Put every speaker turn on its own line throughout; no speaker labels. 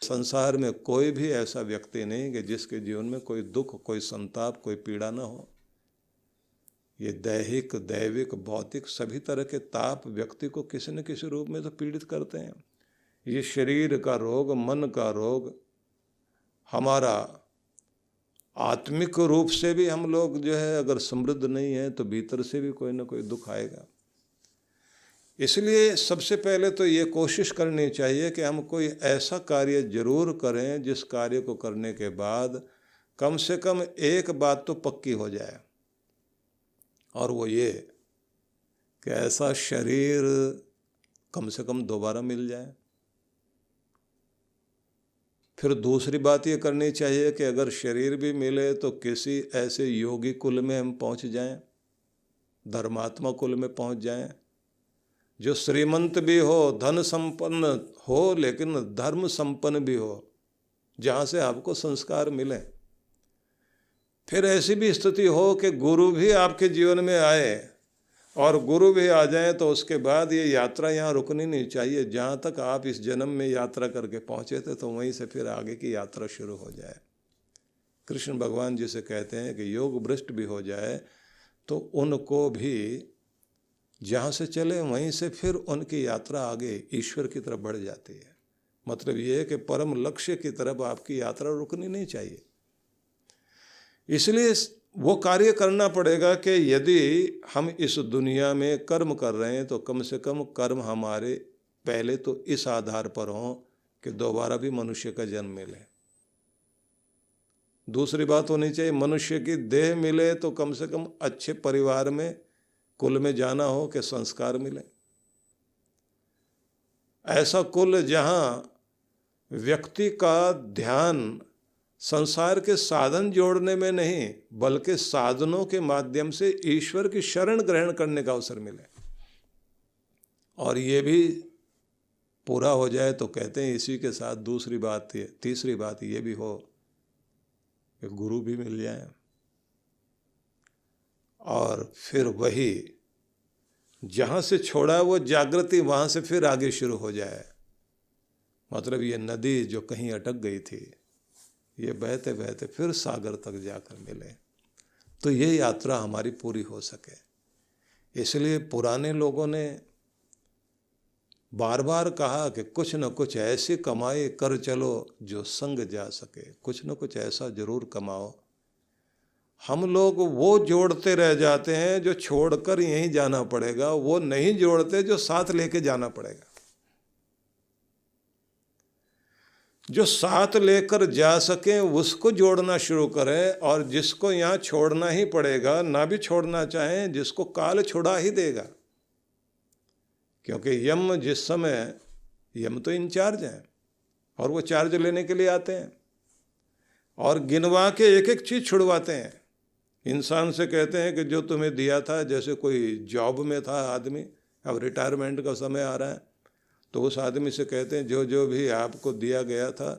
संसार में कोई भी ऐसा व्यक्ति नहीं कि जिसके जीवन में कोई दुख, कोई संताप, कोई पीड़ा ना हो। ये दैहिक, दैविक, भौतिक सभी तरह के ताप व्यक्ति को किसी न किसी रूप में तो पीड़ित करते हैं। ये शरीर का रोग, मन का रोग, हमारा आत्मिक रूप से भी हम लोग जो है अगर समृद्ध नहीं है तो भीतर से भी कोई ना कोई दुख आएगा। इसलिए सबसे पहले तो ये कोशिश करनी चाहिए कि हम कोई ऐसा कार्य जरूर करें जिस कार्य को करने के बाद कम से कम एक बात तो पक्की हो जाए, और वो ये कि ऐसा शरीर कम से कम दोबारा मिल जाए। फिर दूसरी बात ये करनी चाहिए कि अगर शरीर भी मिले तो किसी ऐसे योगी कुल में हम पहुंच जाएं, धर्मात्मा कुल में पहुंच जाएं, जो श्रीमंत भी हो, धन संपन्न हो, लेकिन धर्म संपन्न भी हो, जहाँ से आपको संस्कार मिले। फिर ऐसी भी स्थिति हो कि गुरु भी आपके जीवन में आए, और गुरु भी आ जाए तो उसके बाद ये यात्रा यहाँ रुकनी नहीं चाहिए। जहाँ तक आप इस जन्म में यात्रा करके पहुँचे थे तो वहीं से फिर आगे की यात्रा शुरू हो जाए। कृष्ण भगवान जिसे कहते हैं कि योग भ्रष्ट भी हो जाए तो उनको भी जहाँ से चले वहीं से फिर उनकी यात्रा आगे ईश्वर की तरफ बढ़ जाती है। मतलब ये है कि परम लक्ष्य की तरफ आपकी यात्रा रुकनी नहीं चाहिए। इसलिए वो कार्य करना पड़ेगा कि यदि हम इस दुनिया में कर्म कर रहे हैं तो कम से कम कर्म हमारे पहले तो इस आधार पर हों कि दोबारा भी मनुष्य का जन्म मिले। दूसरी बात होनी चाहिए, मनुष्य की देह मिले तो कम से कम अच्छे परिवार में, कुल में जाना हो कि संस्कार मिले। ऐसा कुल जहाँ व्यक्ति का ध्यान संसार के साधन जोड़ने में नहीं बल्कि साधनों के माध्यम से ईश्वर की शरण ग्रहण करने का अवसर मिले, और ये भी पूरा हो जाए तो कहते हैं इसी के साथ दूसरी बात, तीसरी बात ये भी हो कि गुरु भी मिल जाए, और फिर वही जहाँ से छोड़ा वो जागृति वहाँ से फिर आगे शुरू हो जाए। मतलब ये नदी जो कहीं अटक गई थी, ये बहते बहते फिर सागर तक जाकर मिले, तो ये यात्रा हमारी पूरी हो सके। इसलिए पुराने लोगों ने बार बार कहा कि कुछ न कुछ ऐसी कमाई कर चलो जो संग जा सके। कुछ न कुछ ऐसा जरूर कमाओ। हम लोग वो जोड़ते रह जाते हैं जो छोड़कर यहीं जाना पड़ेगा, वो नहीं जोड़ते जो साथ लेके जाना पड़ेगा। जो साथ लेकर जा सके उसको जोड़ना शुरू करें, और जिसको यहाँ छोड़ना ही पड़ेगा, ना भी छोड़ना चाहें, जिसको काल छुड़ा ही देगा। क्योंकि यम जिस समय, यम तो इंचार्ज हैं और वो चार्ज लेने के लिए आते हैं और गिनवा के एक एक चीज़ छुड़वाते हैं। इंसान से कहते हैं कि जो तुम्हें दिया था, जैसे कोई जॉब में था आदमी, अब रिटायरमेंट का समय आ रहा है, तो उस आदमी से कहते हैं जो जो भी आपको दिया गया था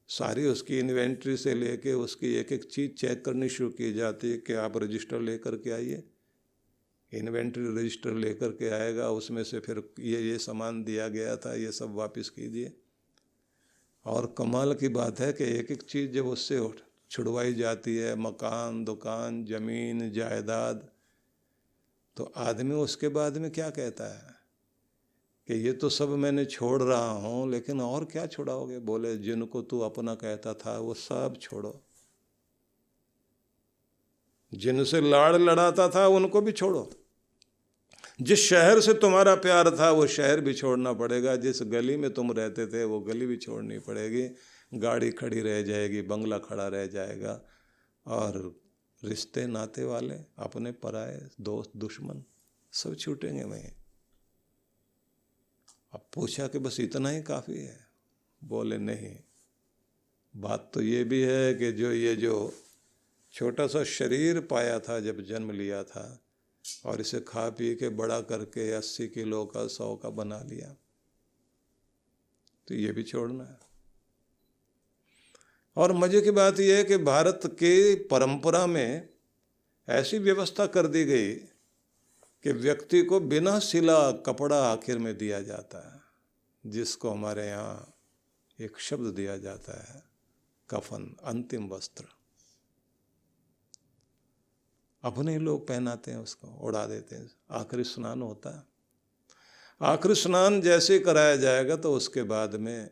सारी उसकी इन्वेंट्री से लेके उसकी एक एक चीज़ चेक करनी शुरू की जाती है कि आप रजिस्टर लेकर के आइए। इन्वेंट्री रजिस्टर लेकर के आएगा, उसमें से फिर ये सामान दिया गया था ये सब वापस कीजिए। और कमाल की बात है कि एक एक चीज़ जब उससे छुड़वाई जाती है, मकान, दुकान, ज़मीन, जायदाद, तो आदमी उसके बाद में क्या कहता है कि ये तो सब मैंने छोड़ रहा हूँ, लेकिन और क्या छुड़ाओगे? बोले जिनको तू अपना कहता था वो सब छोड़ो, जिनसे लाड़ लड़ाता था उनको भी छोड़ो, जिस शहर से तुम्हारा प्यार था वो शहर भी छोड़ना पड़ेगा, जिस गली में तुम रहते थे वो गली भी छोड़नी पड़ेगी, गाड़ी खड़ी रह जाएगी, बंगला खड़ा रह जाएगा, और रिश्ते नाते वाले, अपने पराए, दोस्त दुश्मन सब छूटेंगे वहीं। अब पूछा कि बस इतना ही काफ़ी है? बोले नहीं, बात तो ये भी है कि जो छोटा सा शरीर पाया था जब जन्म लिया था और इसे खा पी के बड़ा करके 80 किलो का 100 का बना लिया, तो ये भी छोड़ना है। और मजे की बात यह है कि भारत की परंपरा में ऐसी व्यवस्था कर दी गई कि व्यक्ति को बिना सिला कपड़ा आखिर में दिया जाता है, जिसको हमारे यहाँ एक शब्द दिया जाता है, कफन, अंतिम वस्त्र। अपने लोग पहनाते हैं उसको, उड़ा देते हैं। आखिरी स्नान होता है, आखिरी स्नान जैसे कराया जाएगा तो उसके बाद में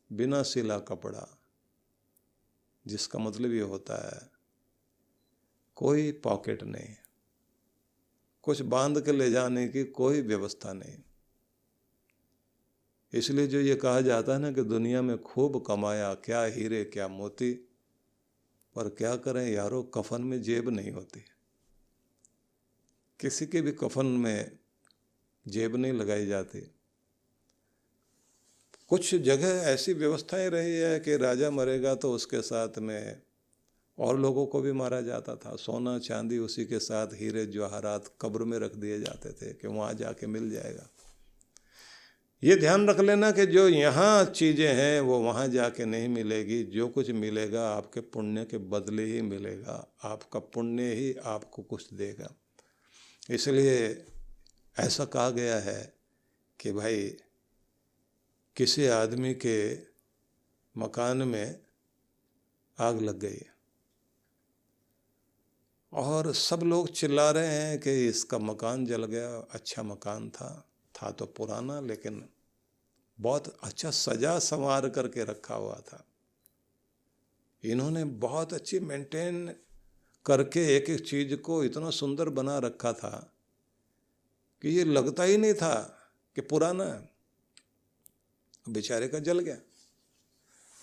बिना सिला कपड़ा, जिसका मतलब ये होता है कोई पॉकेट नहीं, कुछ बांध के ले जाने की कोई व्यवस्था नहीं। इसलिए जो ये कहा जाता है ना कि दुनिया में खूब कमाया, क्या हीरे क्या मोती, पर क्या करें यारो, कफन में जेब नहीं होती। किसी के भी कफन में जेब नहीं लगाई जाती। कुछ जगह ऐसी व्यवस्थाएं रही है कि राजा मरेगा तो उसके साथ में और लोगों को भी मारा जाता था। सोना चांदी उसी के साथ, हीरे जवाहरात कब्र में रख दिए जाते थे कि वहाँ जाके मिल जाएगा। ये ध्यान रख लेना कि जो यहाँ चीज़ें हैं वो वहाँ जाके नहीं मिलेगी। जो कुछ मिलेगा आपके पुण्य के बदले ही मिलेगा, आपका पुण्य ही आपको कुछ देगा। इसलिए ऐसा कहा गया है कि भाई किसी आदमी के मकान में आग लग गई और सब लोग चिल्ला रहे हैं कि इसका मकान जल गया। अच्छा मकान था तो पुराना, लेकिन बहुत अच्छा सजा संवार करके रखा हुआ था। इन्होंने बहुत अच्छी मेंटेन करके एक एक चीज़ को इतना सुंदर बना रखा था कि ये लगता ही नहीं था कि पुराना है। बेचारे का जल गया।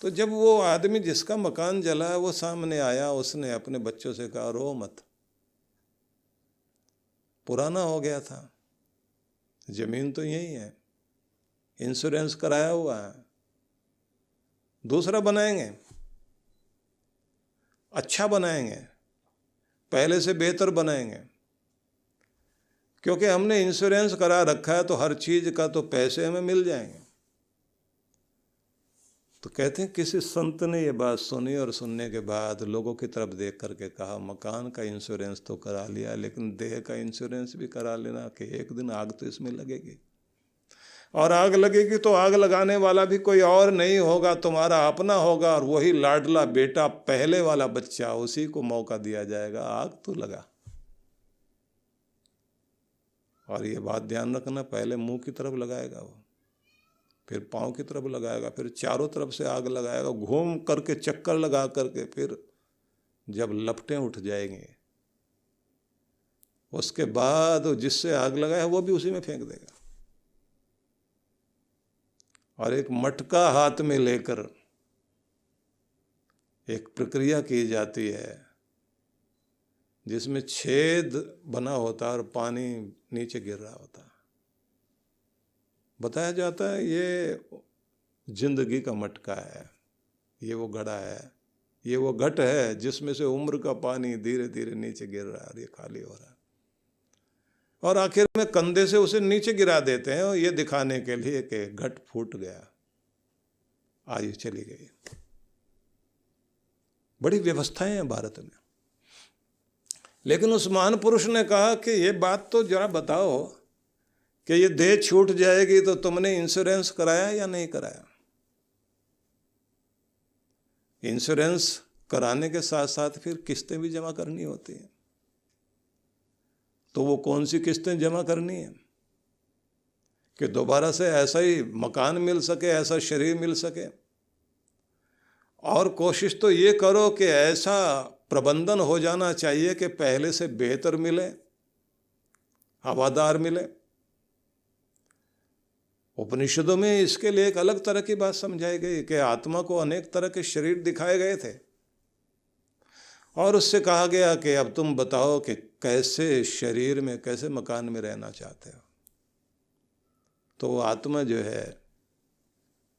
तो जब वो आदमी जिसका मकान जला है वो सामने आया, उसने अपने बच्चों से कहा रो मत, पुराना हो गया था, जमीन तो यही है, इंश्योरेंस कराया हुआ है, दूसरा बनाएंगे, अच्छा बनाएंगे, पहले से बेहतर बनाएंगे, क्योंकि हमने इंश्योरेंस करा रखा है तो हर चीज़ का तो पैसे हमें मिल जाएंगे। तो कहते हैं किसी संत ने ये बात सुनी और सुनने के बाद लोगों की तरफ देख करके कहा, मकान का इंश्योरेंस तो करा लिया, लेकिन देह का इंश्योरेंस भी करा लेना कि एक दिन आग तो इसमें लगेगी, और आग लगेगी तो आग लगाने वाला भी कोई और नहीं होगा, तुम्हारा अपना होगा, और वही लाडला बेटा, पहले वाला बच्चा, उसी को मौका दिया जाएगा, आग तो लगा। और ये बात ध्यान रखना, पहले मुंह की तरफ लगाएगा वो, फिर पाँव की तरफ लगाएगा, फिर चारों तरफ से आग लगाएगा, घूम करके चक्कर लगा करके, फिर जब लपटें उठ जाएंगे उसके बाद जिससे आग लगाया वो भी उसी में फेंक देगा। और एक मटका हाथ में लेकर एक प्रक्रिया की जाती है जिसमें छेद बना होता है और पानी नीचे गिर रहा होता है। बताया जाता है ये जिंदगी का मटका है, ये वो घड़ा है, ये वो घट है जिसमें से उम्र का पानी धीरे धीरे नीचे गिर रहा है और ये खाली हो रहा है, और आखिर में कंधे से उसे नीचे गिरा देते हैं, और ये दिखाने के लिए कि घट फूट गया, आयु चली गई। बड़ी व्यवस्थाएं हैं भारत में। लेकिन उस महान पुरुष ने कहा कि ये बात तो जरा बताओ कि ये देह छूट जाएगी तो तुमने इंश्योरेंस कराया या नहीं कराया? इंश्योरेंस कराने के साथ साथ फिर किस्तें भी जमा करनी होती हैं। तो वो कौन सी किस्तें जमा करनी है कि दोबारा से ऐसा ही मकान मिल सके, ऐसा शरीर मिल सके? और कोशिश तो ये करो कि ऐसा प्रबंधन हो जाना चाहिए कि पहले से बेहतर मिले, हवादार मिले। उपनिषदों में इसके लिए एक अलग तरह की बात समझाई गई कि आत्मा को अनेक तरह के शरीर दिखाए गए थे, और उससे कहा गया कि अब तुम बताओ कि कैसे शरीर में, कैसे मकान में रहना चाहते हो। तो वो आत्मा जो है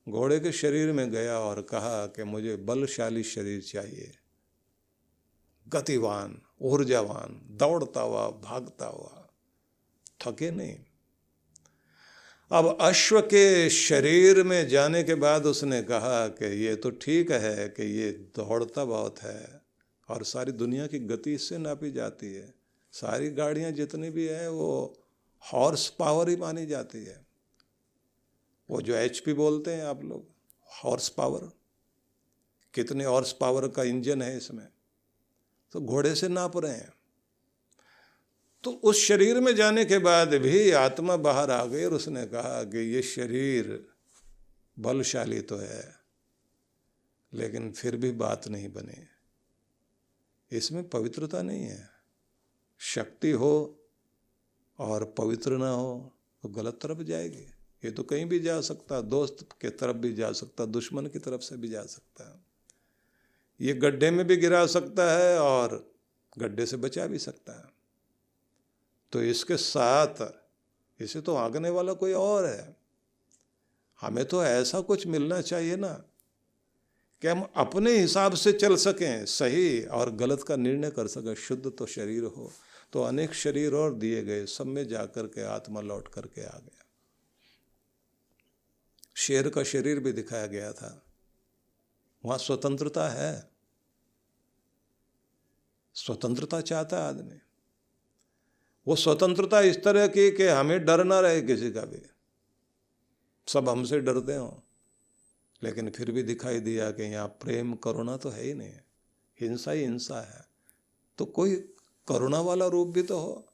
घोड़े के शरीर में गया और कहा कि मुझे बलशाली शरीर चाहिए, गतिवान, ऊर्जावान, दौड़ता हुआ, भागता हुआ, थके नहीं। अब अश्व के शरीर में जाने के बाद उसने कहा कि ये तो ठीक है कि ये दौड़ता बहुत है और सारी दुनिया की गति इससे नापी जाती है, सारी गाड़ियां जितनी भी है वो हॉर्स पावर ही मानी जाती है, वो जो HP बोलते हैं आप लोग, हॉर्स पावर, कितने हॉर्स पावर का इंजन है इसमें, तो घोड़े से नाप रहे हैं। तो उस शरीर में जाने के बाद भी आत्मा बाहर आ गई और उसने कहा कि ये शरीर बलशाली तो है, लेकिन फिर भी बात नहीं बनी, इसमें पवित्रता नहीं है। शक्ति हो और पवित्र ना हो तो गलत तरफ जाएगी। ये तो कहीं भी जा सकता, दोस्त के तरफ भी जा सकता, दुश्मन की तरफ से भी जा सकता है। ये गड्ढे में भी गिरा सकता है और गड्ढे से बचा भी सकता है। तो इसके साथ इसे तो आंकने वाला कोई और है। हमें तो ऐसा कुछ मिलना चाहिए ना कि हम अपने हिसाब से चल सकें, सही और गलत का निर्णय कर सकें। शुद्ध तो शरीर हो, तो अनेक शरीर और दिए गए, सब में जाकर के आत्मा लौट करके आ गया। शेर का शरीर भी दिखाया गया था, वहां स्वतंत्रता है, स्वतंत्रता चाहता है आदमी। वो स्वतंत्रता इस तरह की कि हमें डर ना रहे किसी का भी, सब हमसे डरते हो, लेकिन फिर भी दिखाई दिया कि यहाँ प्रेम करुणा तो है ही नहीं, हिंसा ही हिंसा है। तो कोई करुणा वाला रूप भी तो हो।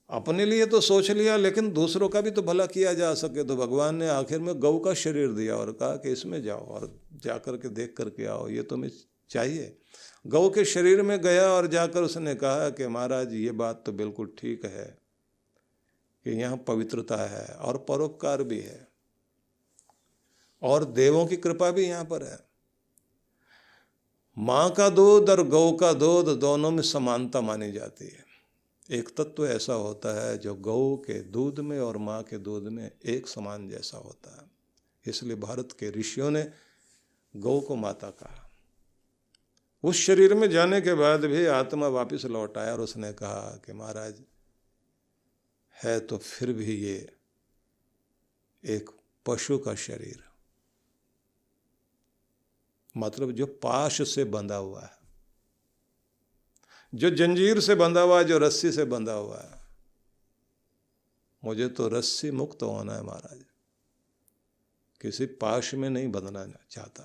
अपने लिए तो सोच लिया, लेकिन दूसरों का भी तो भला किया जा सके। तो भगवान ने आखिर में गौ का शरीर दिया और कहा कि इसमें जाओ और जाकर के देख करके आओ, ये तुम्हें चाहिए। गौ के शरीर में गया और जाकर उसने कहा कि महाराज ये बात तो बिल्कुल ठीक है कि यहाँ पवित्रता है और परोपकार भी है और देवों की कृपा भी यहाँ पर है। माँ का दूध और गौ का दूध दोनों में समानता मानी जाती है। एक तत्व ऐसा होता है जो गौ के दूध में और माँ के दूध में एक समान जैसा होता है। इसलिए भारत के ऋषियों ने गौ को माता कहा। उस शरीर में जाने के बाद भी आत्मा वापस लौट आया और उसने कहा कि महाराज है तो फिर भी ये एक पशु का शरीर, मतलब जो पाश से बंधा हुआ है, जो जंजीर से बंधा हुआ है, जो रस्सी से बंधा हुआ है। मुझे तो रस्सी मुक्त होना है महाराज, किसी पाश में नहीं बंधना चाहता।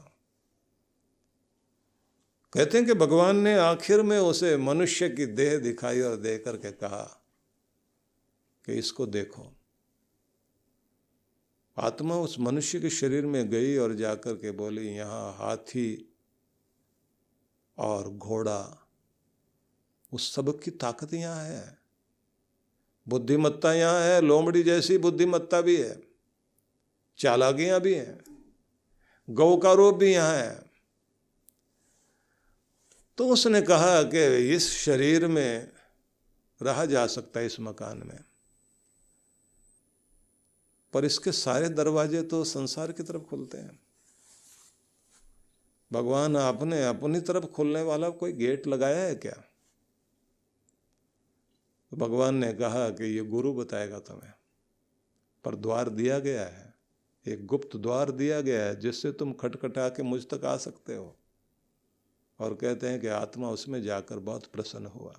कहते हैं कि भगवान ने आखिर में उसे मनुष्य की देह दिखाई और दे करके कहा कि इसको देखो। आत्मा उस मनुष्य के शरीर में गई और जाकर के बोली, यहाँ हाथी और घोड़ा, उस सब की ताकत यहाँ है, बुद्धिमत्ता यहाँ है, लोमड़ी जैसी बुद्धिमत्ता भी है, चालाकियां भी हैं, गौ का रूप भी यहाँ है। तो उसने कहा कि इस शरीर में रहा जा सकता है, इस मकान में, पर इसके सारे दरवाजे तो संसार की तरफ खुलते हैं। भगवान आपने अपनी तरफ खुलने वाला कोई गेट लगाया है क्या? तो भगवान ने कहा कि ये गुरु बताएगा तुम्हें, पर द्वार दिया गया है, एक गुप्त द्वार दिया गया है जिससे तुम खटखटा के मुझ तक आ सकते हो। और कहते हैं कि आत्मा उसमें जाकर बहुत प्रसन्न हुआ।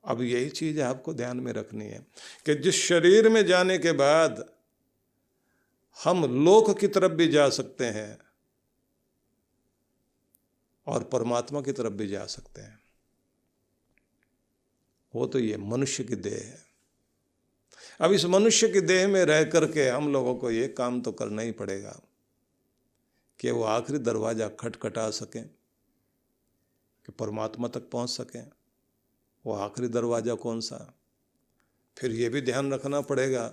अब यही चीज आपको ध्यान में रखनी है कि जिस शरीर में जाने के बाद हम लोक की तरफ भी जा सकते हैं और परमात्मा की तरफ भी जा सकते हैं, वो तो ये मनुष्य की देह है। अब इस मनुष्य की देह में रह करके हम लोगों को ये काम तो करना ही पड़ेगा कि वो आखिरी दरवाजा खटखटा सकें, कि परमात्मा तक पहुंच सकें। वो आखिरी दरवाज़ा कौन सा? फिर ये भी ध्यान रखना पड़ेगा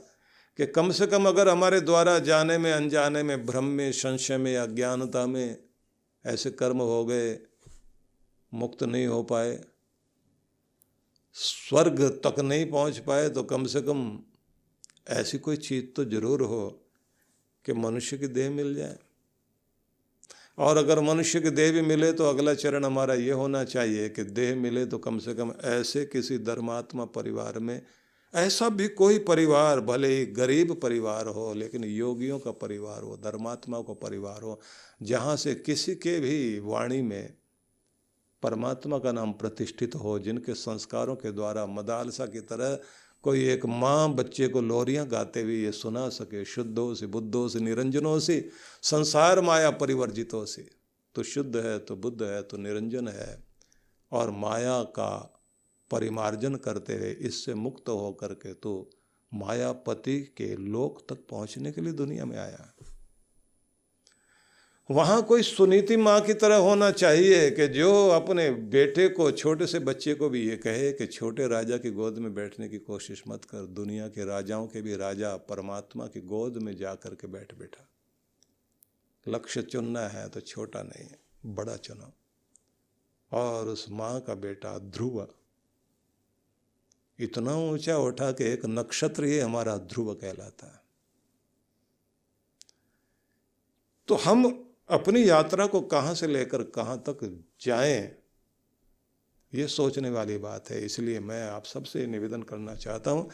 कि कम से कम अगर हमारे द्वारा जाने में, अनजाने में, भ्रम में, संशय में, अज्ञानता में ऐसे कर्म हो गए, मुक्त नहीं हो पाए, स्वर्ग तक नहीं पहुंच पाए, तो कम से कम ऐसी कोई चीज़ तो जरूर हो कि मनुष्य की देह मिल जाए। और अगर मनुष्य की देह भी मिले तो अगला चरण हमारा ये होना चाहिए कि देह मिले तो कम से कम ऐसे किसी धर्मात्मा परिवार में, ऐसा भी कोई परिवार, भले ही गरीब परिवार हो लेकिन योगियों का परिवार हो, धर्मात्मा का परिवार हो, जहाँ से किसी के भी वाणी में परमात्मा का नाम प्रतिष्ठित हो, जिनके संस्कारों के द्वारा मदालसा की तरह कोई एक माँ बच्चे को लोरियां गाते हुए ये सुना सके, शुद्धो से बुद्धो से निरंजनों से संसार माया परिवर्जितों से, तो शुद्ध है तो बुद्ध है तो निरंजन है, और माया का परिमार्जन करते हुए इससे मुक्त होकर के तो मायापति के लोक तक पहुंचने के लिए दुनिया में आया। वहाँ कोई सुनीति माँ की तरह होना चाहिए कि जो अपने बेटे को, छोटे से बच्चे को भी ये कहे कि छोटे राजा की गोद में बैठने की कोशिश मत कर, दुनिया के राजाओं के भी राजा परमात्मा की गोद में जा कर के बैठ बेटा। लक्ष्य चुनना है तो छोटा नहीं है, बड़ा चुनो। और उस माँ का बेटा ध्रुव इतना ऊंचा उठा कि एक नक्षत्र ये हमारा ध्रुव कहलाता है। तो हम अपनी यात्रा को कहाँ से लेकर कहाँ तक जाएं, ये सोचने वाली बात है। इसलिए मैं आप सबसे निवेदन करना चाहता हूँ,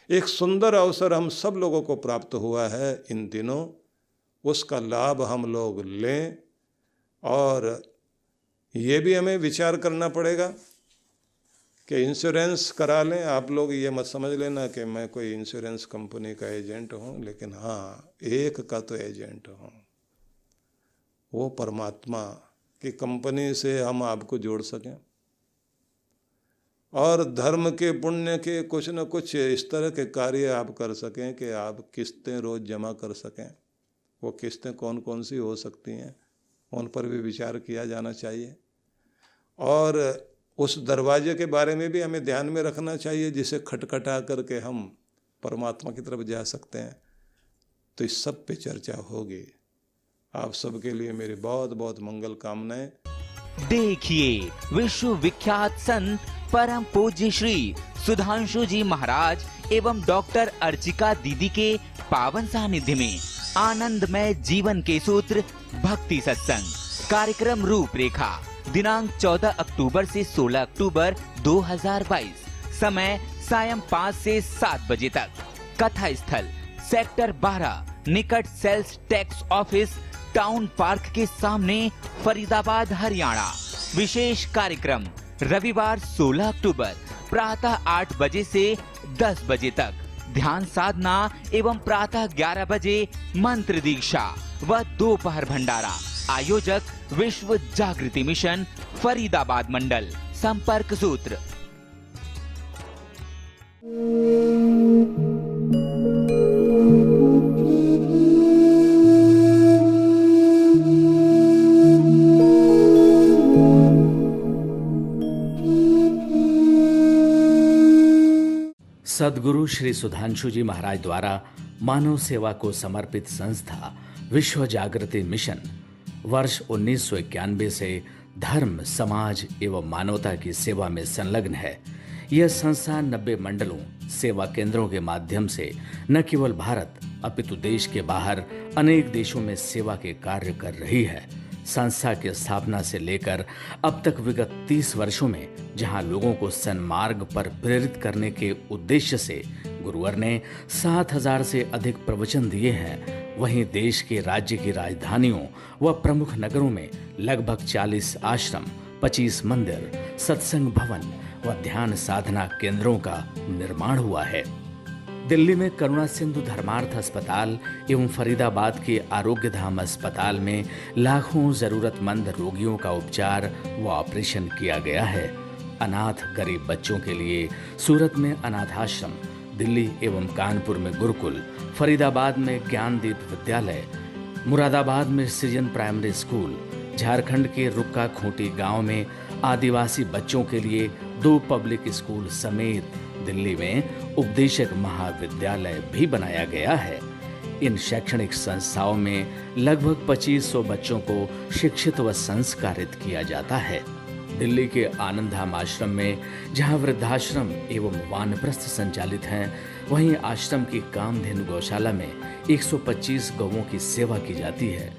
एक सुंदर अवसर हम सब लोगों को प्राप्त हुआ है इन दिनों, उसका लाभ हम लोग लें। और ये भी हमें विचार करना पड़ेगा कि इंश्योरेंस करा लें। आप लोग ये मत समझ लेना कि मैं कोई इंश्योरेंस कंपनी का एजेंट हूँ, लेकिन हाँ एक का तो एजेंट हूँ, वो परमात्मा की कंपनी से हम आपको जोड़ सकें और धर्म के पुण्य के कुछ न कुछ इस तरह के कार्य आप कर सकें कि आप किस्तें रोज़ जमा कर सकें। वो किस्तें कौन कौन सी हो सकती हैं, उन पर भी विचार किया जाना चाहिए। और उस दरवाजे के बारे में भी हमें ध्यान में रखना चाहिए जिसे खटखटा करके हम परमात्मा की तरफ जा सकते हैं। तो इस सब पे चर्चा होगी। आप सबके लिए मेरी बहुत बहुत मंगल कामनाएं।
देखिए विश्व विख्यात संत परम पूज्य श्री सुधांशु जी महाराज एवं डॉक्टर अर्चिका दीदी के पावन सानिध्य में आनंदमय जीवन के सूत्र भक्ति सत्संग कार्यक्रम रूपरेखा दिनांक 14 अक्टूबर से 16 अक्टूबर 2022, समय सायं 5 से 7 बजे तक। कथा स्थल सेक्टर 12 निकट sales tax office town park के सामने फरीदाबाद हरियाणा। विशेष कार्यक्रम रविवार 16 अक्टूबर प्रातः 8 बजे से 10 बजे तक ध्यान साधना एवं प्रातः 11 बजे मंत्र दीक्षा व दोपहर भंडारा। आयोजक विश्व जागृति मिशन फरीदाबाद मंडल। संपर्क सूत्र
सद्गुरु श्री सुधांशु जी महाराज द्वारा मानव सेवा को समर्पित संस्था विश्व जागृति मिशन वर्ष 1991 से धर्म, समाज एवं मानवता की सेवा में संलग्न है। यह संस्था 90 मंडलों, सेवा केंद्रों के माध्यम से न केवल भारत अपितु देश के बाहर अनेक देशों में सेवा के कार्य कर रही है। संस्था की स्थापना से लेकर अब तक विगत 30 वर्षों में जहां लोगों को सन्मार्ग पर प्रेरित करने के उद्देश्य से गुरुवर ने 7000 से अधिक प्रवचन दिए हैं, वहीं देश के राज्य की राजधानियों व प्रमुख नगरों में लगभग 40 आश्रम, 25 मंदिर, सत्संग भवन व ध्यान साधना केंद्रों का निर्माण हुआ है। दिल्ली में करुणा सिंधु धर्मार्थ अस्पताल एवं फरीदाबाद के आरोग्य धाम अस्पताल में लाखों जरूरतमंद रोगियों का उपचार व ऑपरेशन किया गया है। अनाथ गरीब बच्चों के लिए सूरत में अनाथाश्रम, दिल्ली एवं कानपुर में गुरुकुल, फरीदाबाद में ज्ञानदीप विद्यालय, मुरादाबाद में सृजन प्राइमरी स्कूल, झारखंड के रुक्का खूंटी गांव में आदिवासी बच्चों के लिए 2 पब्लिक स्कूल समेत दिल्ली में उपदेशक महाविद्यालय भी बनाया गया है। इन शैक्षणिक संस्थाओं में लगभग 2500 बच्चों को शिक्षित व संस्कारित किया जाता है। दिल्ली के आनंदधाम आश्रम में जहां वृद्धाश्रम एवं वानप्रस्थ संचालित हैं, वहीं आश्रम की कामधेनु गौशाला में 125 गौओं की सेवा की जाती है।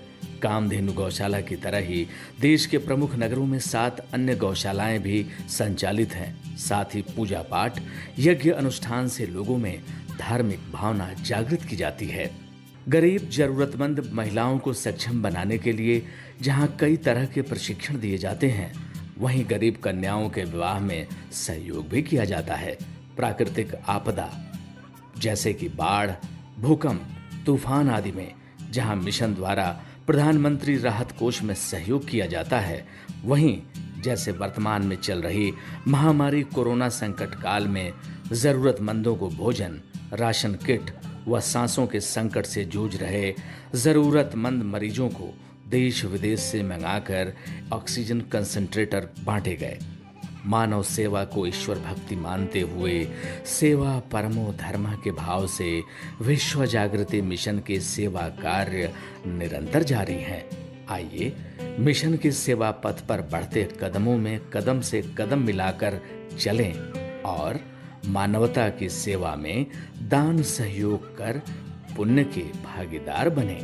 कामधेनु गौशाला की तरह ही देश के प्रमुख नगरों में 7 अन्य गौशालाएं भी संचालित हैं। साथ ही पूजा पाठ, यज्ञ अनुष्ठान से लोगों में धार्मिक भावना जागृत की जाती है। गरीब जरूरतमंद महिलाओं को सक्षम बनाने के लिए जहां कई तरह के प्रशिक्षण दिए जाते हैं, वहीं गरीब कन्याओं के विवाह में सहयोग भी किया जाता है। प्राकृतिक आपदा जैसे कि बाढ़, भूकंप, तूफान आदि में जहां मिशन द्वारा प्रधानमंत्री राहत कोष में सहयोग किया जाता है, वहीं जैसे वर्तमान में चल रही महामारी कोरोना संकट काल में जरूरतमंदों को भोजन, राशन किट व सांसों के संकट से जूझ रहे जरूरतमंद मरीजों को देश विदेश से मंगाकर ऑक्सीजन कंसंट्रेटर बांटे गए। मानव सेवा को ईश्वर भक्ति मानते हुए सेवा परमो धर्म के भाव से विश्व जागृति मिशन के सेवा कार्य निरंतर जारी हैं। आइए मिशन के सेवा पथ पर बढ़ते कदमों में कदम से कदम मिलाकर चलें और मानवता की सेवा में दान सहयोग कर पुण्य के भागीदार बने।